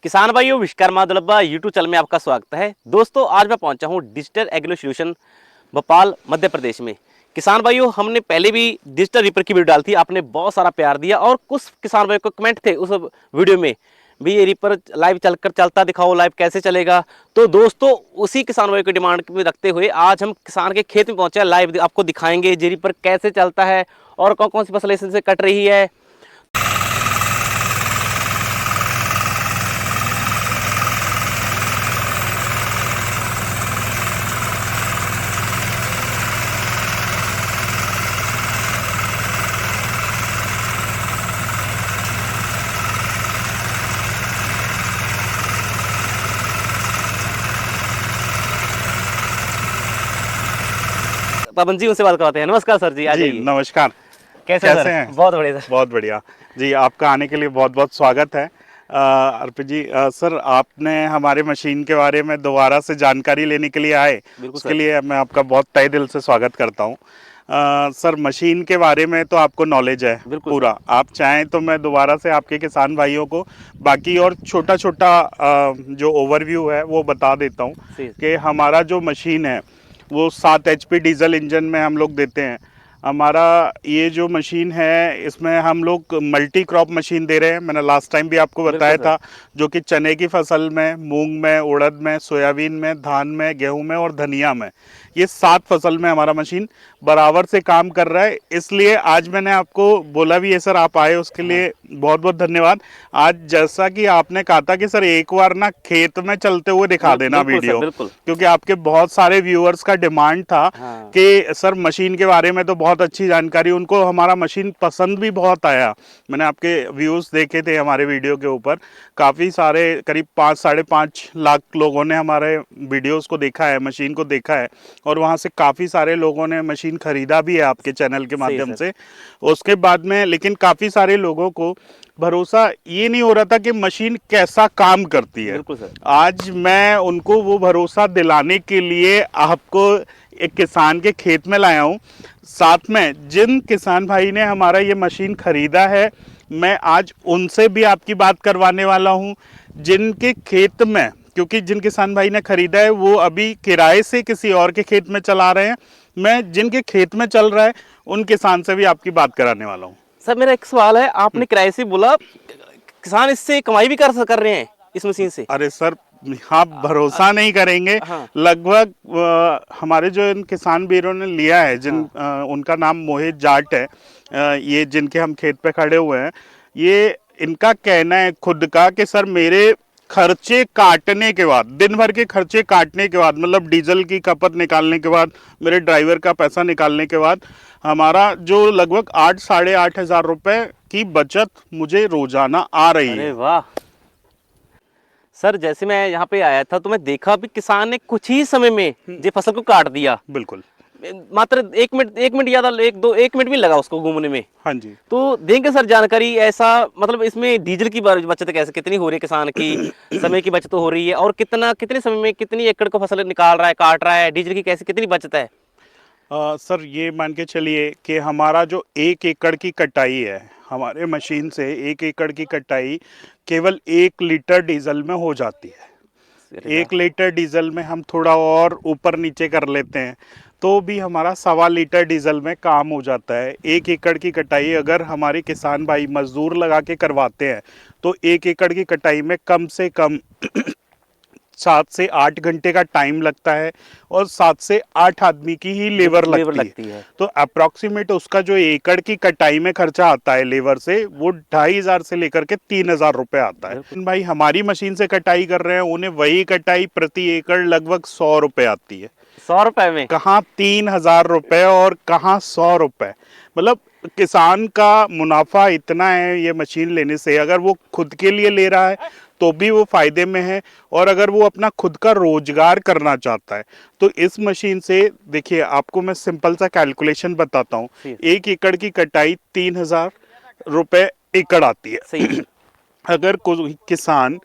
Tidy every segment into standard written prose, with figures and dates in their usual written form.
किसान भाइयों, Vishwakarma दुलब्बा YouTube channel में आपका स्वागत है। दोस्तों, आज मैं पहुंचा हूं digital agro solution Bhopal Madhya Pradesh में। किसान भाइयों, हमने पहले भी डिजिटल रीपर की वीडियो डाली थी, आपने बहुत सारा प्यार दिया और कुछ किसान भाइयों को कमेंट थे उस वीडियो में भी, ये रीपर लाइव चलता दिखाओ, लाइव कैसे चलेगा। तो दोस्तों, उसी किसान भाइयों की डिमांड में रखते हुए आज हम किसान के खेत में पहुंचे हैं। लाइव आपको दिखाएंगे ये रीपर कैसे चलता है और कौन कौन सी फसल इससे कट रही है। पवन जी, उनसे बात करवाते हैं। नमस्कार सर जी, आ जी जाइए। नमस्कार। कैसे कैसे सर? हैं? बहुत बढ़िया सर। बहुत बढ़िया। जी, आपका आने के लिए बहुत बहुत स्वागत है। अर्पित जी, सर आपने हमारे मशीन के बारे में दोबारा से जानकारी लेने के लिए आए, बिल्कुल उसके सर। लिए मैं आपका बहुत तहे दिल से स्वागत करता हूँ। सर, मशीन के बारे में तो आपको नॉलेज है बिल्कुल पूरा। सर। आप चाहें तो मैं दोबारा से आपके किसान भाइयों को बाकी और छोटा छोटा जो ओवरव्यू है वो बता देता हूँ सही। कि हमारा जो मशीन है वो 7 HP डीजल इंजन में हम लोग देते हैं। हमारा ये जो मशीन है इसमें हम लोग मल्टी क्रॉप मशीन दे रहे हैं। मैंने लास्ट टाइम भी आपको बिल्कुल बताया सर। था, जो कि चने की फसल में, मूंग में, उड़द में, सोयाबीन में, धान में, गेहूं में और धनिया में, ये 7 फसल में हमारा मशीन बराबर से काम कर रहा है। इसलिए आज मैंने आपको बोला भी है सर, आप आए उसके लिए बहुत बहुत धन्यवाद। आज जैसा कि आपने कहा था कि सर एक बार ना खेत में चलते हुए दिखा देना बिल्कुल सर, वीडियो, बिल्कुल। क्योंकि आपके बहुत सारे व्यूअर्स का डिमांड था हाँ। कि सर मशीन के बारे में तो बहुत अच्छी जानकारी, उनको हमारा मशीन पसंद भी बहुत आया। मैंने आपके व्यूज़ देखे थे हमारे वीडियो के ऊपर, काफ़ी सारे करीब 5-5.5 लाख लोगों ने हमारे वीडियोस को देखा है, मशीन को देखा है, और वहाँ से काफ़ी सारे लोगों ने मशीन खरीदा भी है आपके चैनल के सही माध्यम सर। से। उसके बाद में लेकिन काफ़ी सारे लोगों को भरोसा ये नहीं हो रहा था कि मशीन कैसा काम करती है। बिल्कुल सर। आज मैं उनको वो भरोसा दिलाने के लिए आपको एक किसान के खेत में लाया हूँ। साथ में जिन किसान भाई ने हमारा ये मशीन खरीदा है, मैं आज उनसे भी आपकी बात करवाने वाला हूँ। जिनके खेत में, क्योंकि जिन किसान भाई ने खरीदा है वो अभी किराए से किसी और के खेत में चला रहे हैं, मैं जिनके खेत में चल रहा है उन किसान से भी आपकी बात कराने वाला हूँ। सर, मेरा एक सवाल है। आपने किराए से बोला, किसान इससे कमाई भी कर रहे हैं इस मशीन से? अरे सर, आप भरोसा नहीं करेंगे। हाँ। लगभग हमारे जो इन किसान वीरों ने लिया है, हाँ। उनका नाम मोहित जाट है, ये जिनके हम खेत पे खड़े हुए हैं, ये इनका कहना है खुद का कि सर मेरे खर्चे काटने के बाद, दिन भर के खर्चे काटने के बाद, मतलब डीजल की खपत निकालने के बाद, मेरे ड्राइवर का पैसा निकालने के बाद, हमारा जो लगभग 8-8.5 हज़ार रुपए की बचत मुझे रोजाना आ रही अरे है। वाह सर, जैसे मैं यहाँ पे आया था तो मैं देखा भी किसान ने कुछ ही समय में ये फसल को काट दिया। बिल्कुल। मात्र 1 मिनट ज्यादा, 1 मिनट भी लगा उसको घूमने में। हाँ जी। तो देंगे सर जानकारी, ऐसा मतलब इसमें डीजल की बचत कैसे, कितनी हो रही है किसान की? समय की बचत हो रही है और कितने समय में कितनी एकड़ को फसल निकाल रहा है, काट रहा है? डीजल की कैसे कितनी बचत है? सर ये मान के चलिए कि हमारा जो 1 एकड़ की कटाई है, हमारे मशीन से 1 एकड़ की कटाई केवल 1 लीटर डीजल में हो जाती है। अरे वाह। 1 लीटर डीजल में हम थोड़ा और ऊपर नीचे कर लेते हैं तो भी हमारा 1.25 लीटर डीजल में काम हो जाता है। 1 एकड़ की कटाई अगर हमारे किसान भाई मजदूर लगा के करवाते हैं तो 1 एकड़ की कटाई में कम से कम 7 से 8 घंटे का टाइम लगता है और 7 से 8 आदमी की ही लेबर लगती है। तो अप्रोक्सीमेट उसका जो एकड़ की कटाई में खर्चा आता है लेबर से, वो 2,500 से लेकर के 3,000 रुपए आता है। भाई हमारी मशीन से कटाई कर रहे हैं, उन्हें वही कटाई प्रति एकड़ लगभग 100 रुपए आती है। 100 रुपए में? कहाँ 3,000 रुपए और कहाँ 100 रुपए। मतलब किसान का मुनाफा इतना है ये मशीन लेने से। अगर वो खुद के लिए ले रहा है तो भी वो फायदे में है, और अगर वो अपना खुद का रोजगार करना चाहता है तो इस मशीन से, देखिए आपको मैं सिंपल सा कैलकुलेशन बताता हूँ। 1 एकड़ की कटाई 3,000 रुपए एकड़ आती सही है। सर। अगर कोई किसान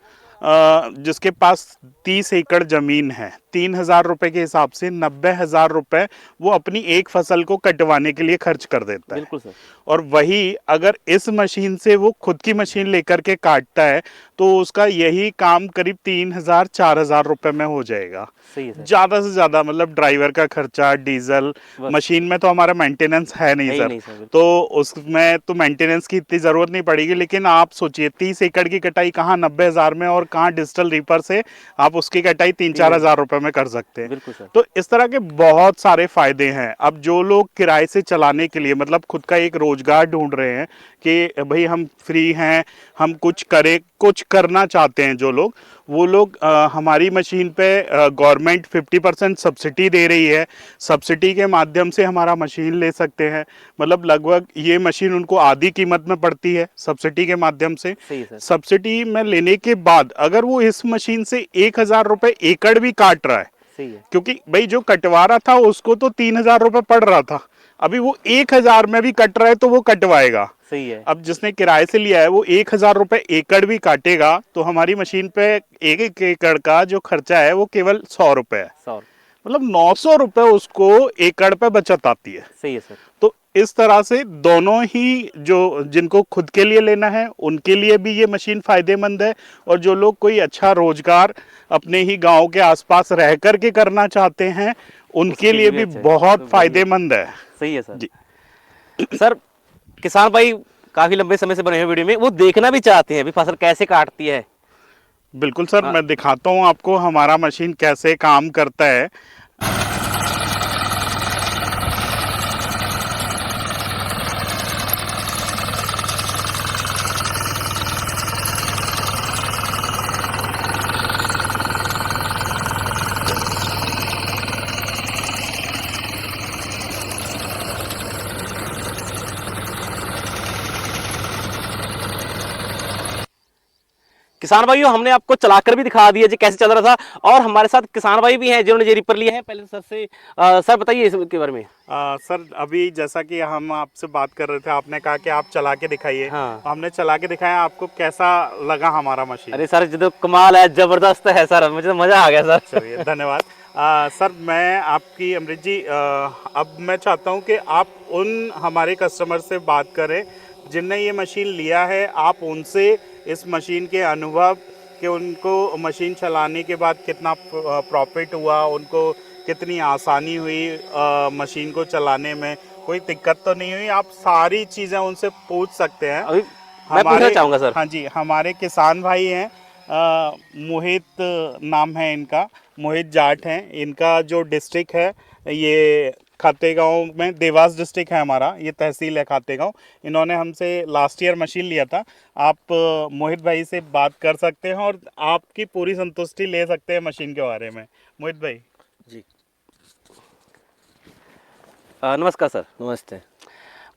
जिसके पास 30 एकड़ जमीन है, 3,000 रुपए के हिसाब से 90,000 रुपए वो अपनी एक फसल को कटवाने के लिए खर्च कर देता है। बिल्कुल सर। और वही अगर इस मशीन से वो खुद की मशीन लेकर के काटता है तो उसका यही काम करीब 3,000-4,000 रुपए में हो जाएगा। सही है सर। ज्यादा से ज्यादा, मतलब ड्राइवर का खर्चा, डीजल, बस। मशीन में तो हमारा मेंटेनेंस है है नहीं ही सर, नहीं सर, बिल्कुल। तो उसमें तो मेंटेनेंस की इतनी जरूरत नहीं पड़ेगी। लेकिन आप सोचिए 30 एकड़ की कटाई कहाँ 90,000 में, और कहाँ डिजिटल रीपर से आप उसकी कटाई 3-4 हजार रुपए में कर सकते हैं। बिल्कुल सर। तो इस तरह के बहुत सारे फायदे हैं। अब जो लोग किराए से चलाने के लिए, मतलब खुद का एक रोजगार ढूंढ रहे हैं कि भाई हम फ्री हैं, हम कुछ करें, कुछ करना चाहते हैं जो लोग, वो लोग हमारी मशीन पे गवर्नमेंट 50% सब्सिडी दे रही है। सब्सिडी के माध्यम से हमारा मशीन ले सकते हैं। मतलब लगभग ये मशीन उनको आधी कीमत में पड़ती है सब्सिडी के माध्यम से। सही है सर। सब्सिडी में लेने के बाद अगर वो इस मशीन से 1,000 रुपए एकड़ भी काट रहा है, सही है। क्योंकि भाई जो कटवा रहा था उसको तो 3,000 रुपए पड़ रहा था, अभी वो 1,000 में भी कट रहा है तो वो कटवाएगा। सही है। अब जिसने किराए से लिया है वो 1,000 रुपए एकड़ भी काटेगा तो हमारी मशीन पे एक एक एकड़ का जो खर्चा है वो केवल 100 रुपए है। 100। मतलब 900 रुपए उसको एकड़ पे बचत आती है। सही है सर। तो इस तरह से दोनों ही, जो जिनको खुद के लिए लेना है उनके लिए भी ये मशीन फायदेमंद है, और जो लोग कोई अच्छा रोजगार अपने ही गांव के आसपास रह कर के करना चाहते हैं उनके लिए भी अच्छा है। बहुत तो फायदेमंद है। सही है सर जी। सर, किसान भाई काफी लंबे समय से बने हुए वीडियो में, वो देखना भी चाहते हैं अभी फसल कैसे काटती है। बिल्कुल सर, मैं दिखाता हूँ आपको हमारा मशीन कैसे काम करता है। किसान भाइयों, हमने आपको चलाकर भी दिखा दिया जी कैसे चल रहा था, और हमारे साथ किसान भाई भी हैं जिन्होंने ये रीपर लिया है। पहले सर से सर बताइए इसके बारे में। सर अभी जैसा कि हम आपसे बात कर रहे थे, आपने कहा कि आप चला के दिखाइए। हाँ। हमने चला के दिखाया, आपको कैसा लगा हमारा मशीन? अरे सर, जो तो कमाल है, जबरदस्त है सर, मुझे तो मजा आ गया सर। चलिए धन्यवाद। सर मैं आपकी, अमृत जी, अब मैं चाहता हूं कि आप उन हमारे कस्टमर से बात करें जिनने ये मशीन लिया है। आप उनसे इस मशीन के अनुभव, कि उनको मशीन चलाने के बाद कितना प्रॉफिट हुआ, उनको कितनी आसानी हुई मशीन को चलाने में, कोई दिक्कत तो नहीं हुई, आप सारी चीज़ें उनसे पूछ सकते हैं। अभी मैं पूछना चाहूंगा सर। हाँ जी, हमारे किसान भाई हैं, मोहित नाम है इनका, मोहित जाट हैं। इनका जो डिस्ट्रिक्ट है ये खातेगांव में, देवास डिस्ट्रिक्ट है हमारा, ये तहसील है खातेगांव। इन्होंने हमसे लास्ट ईयर मशीन लिया था। आप मोहित भाई से बात कर सकते हैं और आपकी पूरी संतुष्टि ले सकते हैं मशीन के बारे में। मोहित भाई जी, नमस्कार सर। नमस्ते।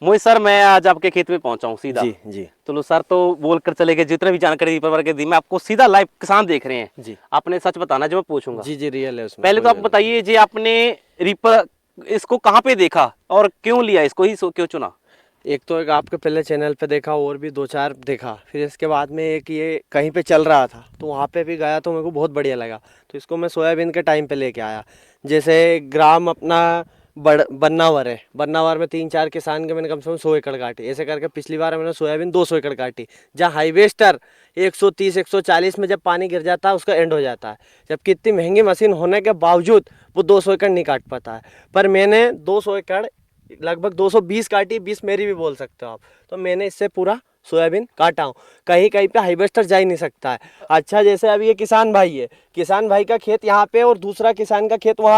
मोहित सर, मैं आज आपके खेत में पहुंचा हूँ सीधा। जी जी चलो सर, तो बोल कर चले गए, जितने भी जानकारी रीपर वर्ग के दी, मैं आपको सीधा लाइव किसान देख रहे हैं जी आपने सच बताना जो मैं पूछूंगा। जी जी, रियल है उसमें। पहले तो आप बताइए जी, आपने रीपर इसको कहाँ पे देखा और क्यों लिया, इसको ही क्यों चुना? एक तो एक आपके पहले चैनल पे देखा, और भी 2-4 देखा, फिर इसके बाद में एक ये कहीं पे चल रहा था तो वहाँ पे भी गया तो मेरे को बहुत बढ़िया लगा, तो इसको मैं सोयाबीन के टाइम पे लेके आया। जैसे ग्राम अपना बन्नावर है, बन्नावर में 3-4 किसान के मैंने कम से कम 100 एकड़ काटी। ऐसे करके पिछली बार मैंने सोयाबीन 200 एकड़ काटी, जहाँ हाईवेस्टर 130-140 में जब पानी गिर जाता है उसका एंड हो जाता है। जबकि इतनी महंगी मशीन होने के बावजूद वो 200 एकड़ नहीं काट पाता है, पर मैंने 200 एकड़ लगभग 220 काटी, 20 मेरी भी बोल सकते हो आप। तो मैंने इससे पूरा सोयाबीन काटा हूँ। कहीं कहीं पे हाईवेस्टर जा ही नहीं सकता है। अच्छा, जैसे अभी ये किसान भाई है, किसान भाई का खेत यहाँ पे और दूसरा किसान का खेत वहाँ